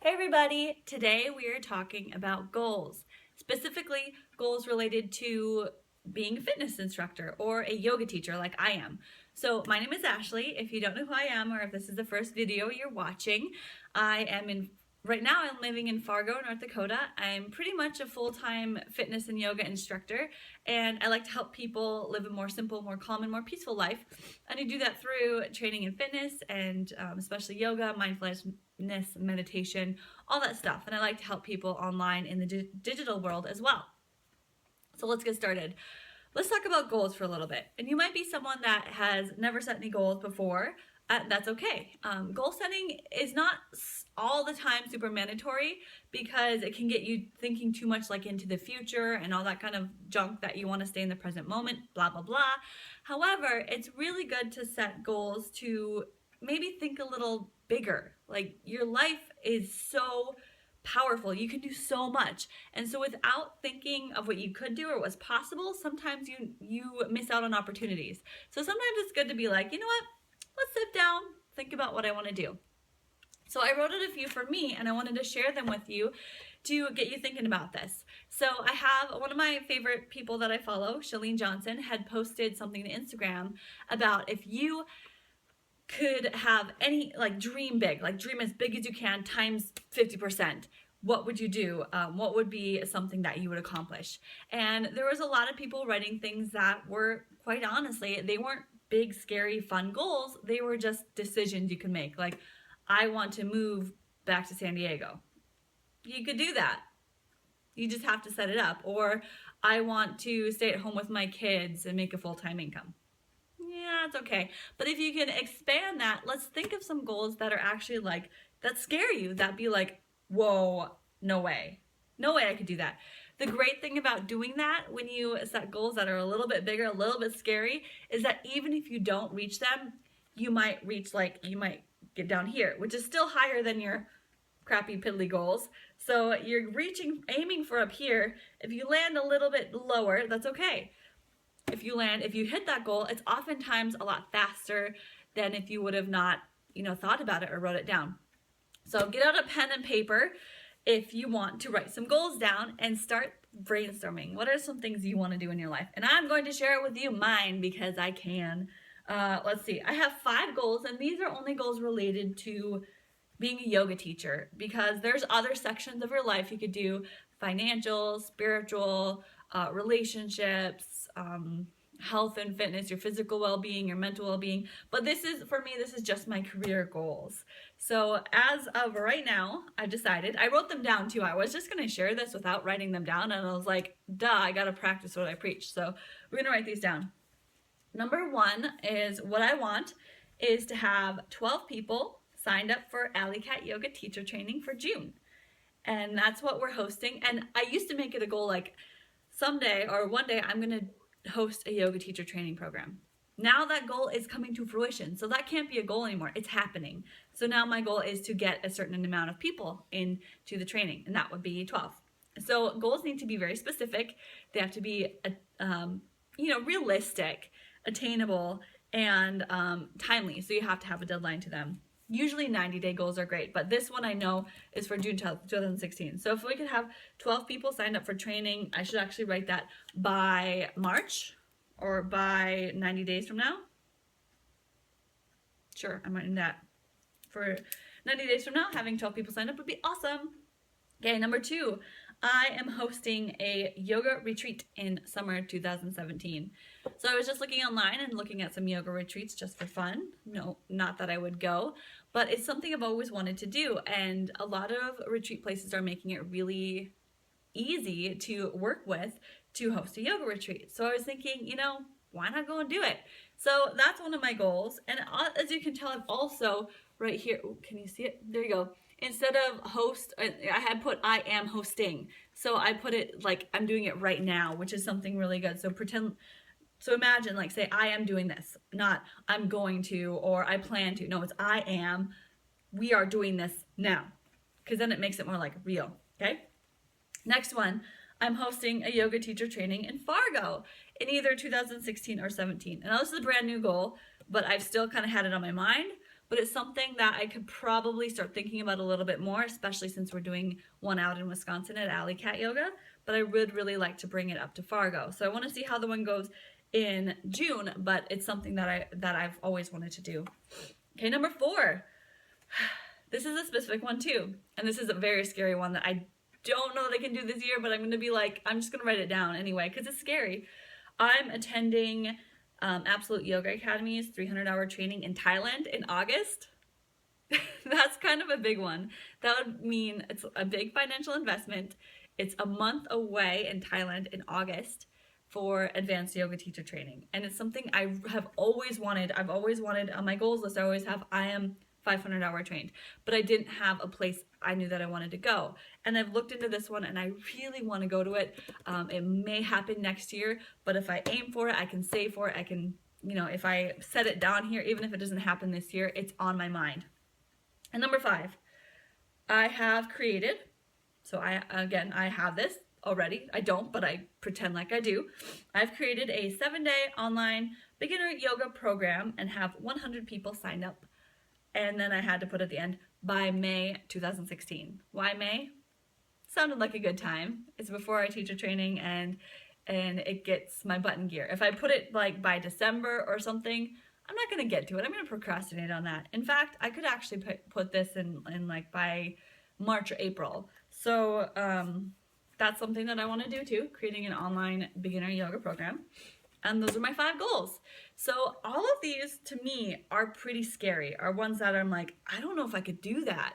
Hey everybody, today we are talking about goals, specifically goals related to being a fitness instructor or a yoga teacher like I am. So my name is Ashley. If you don't know who I am or if this is the first video you're watching, right now I'm living in Fargo, North Dakota. I'm pretty much a full-time fitness and yoga instructor, and I like to help people live a more simple, more calm, and more peaceful life. And I do that through training in fitness and especially yoga, mindfulness, meditation, all that stuff. And I like to help people online in the digital world as well. So let's get started. Let's talk about goals for a little bit. And you might be someone that has never set any goals before. That's okay. Goal setting is not all the time super mandatory because it can get you thinking too much like into the future and all that kind of junk that you want to stay in the present moment, blah, blah, blah. However, it's really good to set goals to maybe think a little bigger. Like your life is so powerful. You can do so much. And so without thinking of what you could do or what's possible, sometimes you miss out on opportunities. So sometimes it's good to be like, you know what? Let's sit down, think about what I want to do. So I wrote out a few for me and I wanted to share them with you to get you thinking about this. So I have one of my favorite people that I follow, Chalene Johnson, had posted something to Instagram about if you could have any, dream big, dream as big as you can times 50%. What would you do? What would be something that you would accomplish? And there was a lot of people writing things that were, quite honestly, they weren't big, scary, fun goals. They were just decisions you can make. Like, I want to move back to San Diego. You could do that. You just have to set it up. Or I want to stay at home with my kids and make a full-time income. Yeah, it's okay. But if you can expand that, let's think of some goals that are actually that scare you, that be like, whoa, no way. No way I could do that. The great thing about doing that when you set goals that are a little bit bigger, a little bit scary, is that even if you don't reach them, you might reach you might get down here, which is still higher than your crappy piddly goals. So you're aiming for up here. If you land a little bit lower, that's okay. If you hit that goal, it's oftentimes a lot faster than if you would have not, thought about it or wrote it down. So get out a pen and paper if you want to write some goals down and start brainstorming. What are some things you want to do in your life? And I'm going to share it with you mine because I can. Let's see. I have 5 goals, and these are only goals related to being a yoga teacher because there's other sections of your life you could do: financial, spiritual, relationships, health and fitness, your physical well-being, your mental well-being. But for me, this is just my career goals. So as of right now, I decided, I wrote them down too. I was just going to share this without writing them down. And I was like, duh, I got to practice what I preach. So we're going to write these down. Number 1 is what I want is to have 12 people signed up for Alley Cat Yoga teacher training for June. And that's what we're hosting. And I used to make it a goal someday or one day I'm going to host a yoga teacher training program. Now that goal is coming to fruition. So that can't be a goal anymore. It's happening. So now my goal is to get a certain amount of people into the training, and that would be 12. So goals need to be very specific. They have to be, realistic, attainable, and timely. So you have to have a deadline to them. Usually 90-day goals are great, but this one I know is for June 2016. So if we could have 12 people signed up for training, I should actually write that by March or by 90 days from now. Sure, I'm writing that. For 90 days from now, having 12 people signed up would be awesome. Okay, number 2, I am hosting a yoga retreat in summer 2017. So I was just looking online and looking at some yoga retreats just for fun. No, not that I would go, but it's something I've always wanted to do. And a lot of retreat places are making it really easy to work with to host a yoga retreat. So I was thinking, why not go and do it? So that's one of my goals. And as you can tell, I've also right here, ooh, can you see it? There you go. Instead of host, I had put I am hosting. So I put it I'm doing it right now, which is something really good. So imagine say I am doing this, not I'm going to or I plan to. No, it's I am. We are doing this now, because then it makes it more real. Okay. Next one, I'm hosting a yoga teacher training in Fargo in either 2016 or 17. And now this is a brand new goal, but I've still kind of had it on my mind. but it's something that I could probably start thinking about a little bit more, especially since we're doing one out in Wisconsin at Alley Cat Yoga, but I would really like to bring it up to Fargo. So I want to see how the one goes in June, but it's something that I've always wanted to do. Okay, number 4. This is a specific one too, and this is a very scary one that I don't know that I can do this year, but I'm gonna be like, I'm just gonna write it down anyway because it's scary. I'm attending Absolute Yoga Academy's 300-hour training in Thailand in August. That's kind of a big one. That would mean it's a big financial investment. It's a month away in Thailand in August for advanced yoga teacher training. And it's something I have always wanted. I've always wanted on my goals list, I always have, I am 500-hour trained, but I didn't have a place I knew that I wanted to go. And I've looked into this one and I really want to go to it. It may happen next year, but if I aim for it, I can save for it. I can, if I set it down here, even if it doesn't happen this year, it's on my mind. And number 5, I have created, so I have this already. I don't, but I pretend like I do. I've created a 7-day online beginner yoga program and have 100 people signed up. And then I had to put at the end, by May 2016. Why May? Sounded like a good time. It's before our teacher training and it gets my butt in gear. If I put it like by December or something, I'm not gonna get to it. I'm gonna procrastinate on that. In fact, I could actually put this in like by March or April. So that's something that I wanna do too, creating an online beginner yoga program. And those are my 5 goals. So all of these to me are pretty scary, are ones that I'm like, I don't know if I could do that.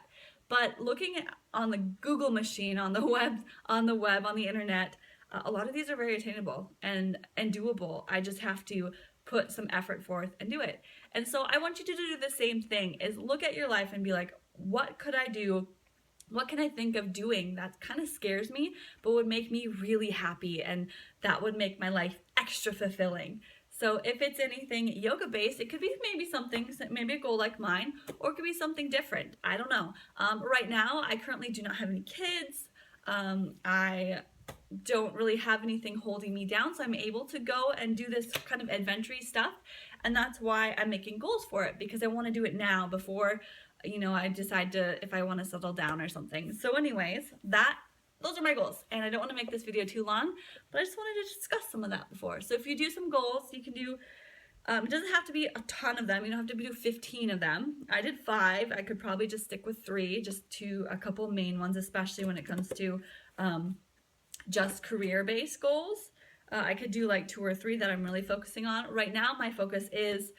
But looking on the Google machine, on the web, on the internet, a lot of these are very attainable and doable. I just have to put some effort forth and do it. And so I want you to do the same thing, is look at your life and be like, what could I do? What can I think of doing that kind of scares me, but would make me really happy, and that would make my life extra fulfilling? So if it's anything yoga-based, it could be maybe a goal like mine, or it could be something different. I don't know. Right now, I currently do not have any kids. I don't really have anything holding me down, so I'm able to go and do this kind of adventure-y stuff, and that's why I'm making goals for it, because I want to do it now before I decide if I want to settle down or something. So anyways, those are my goals, and I don't want to make this video too long, but I just wanted to discuss some of that before. So if you do some goals, you can do, it doesn't have to be a ton of them. You don't have to do 15 of them. I did 5. I could probably just stick with 3, just a couple main ones, especially when it comes to just career-based goals. I could do like 2 or 3 that I'm really focusing on. Right now, my focus is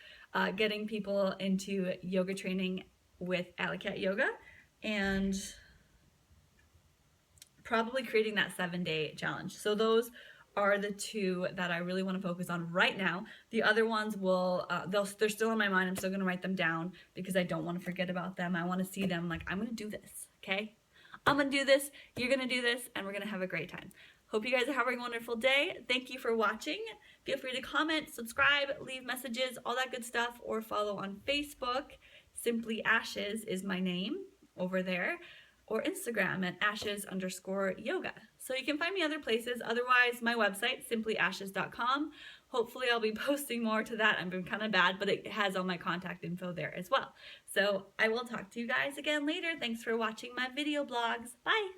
getting people into yoga training with Alley Cat Yoga, and probably creating that 7-day challenge. So those are the 2 that I really want to focus on right now. The other ones they're still in my mind. I'm still going to write them down because I don't want to forget about them. I want to see them like, I'm going to do this, okay? I'm going to do this, you're going to do this, and we're going to have a great time. Hope you guys are having a wonderful day. Thank you for watching. Feel free to comment, subscribe, leave messages, all that good stuff, or follow on Facebook. Simply Ashes is my name over there, or Instagram at ashes_yoga. So you can find me other places. Otherwise, my website, simplyashes.com. Hopefully I'll be posting more to that. I'm kind of bad, but it has all my contact info there as well. So I will talk to you guys again later. Thanks for watching my video blogs. Bye.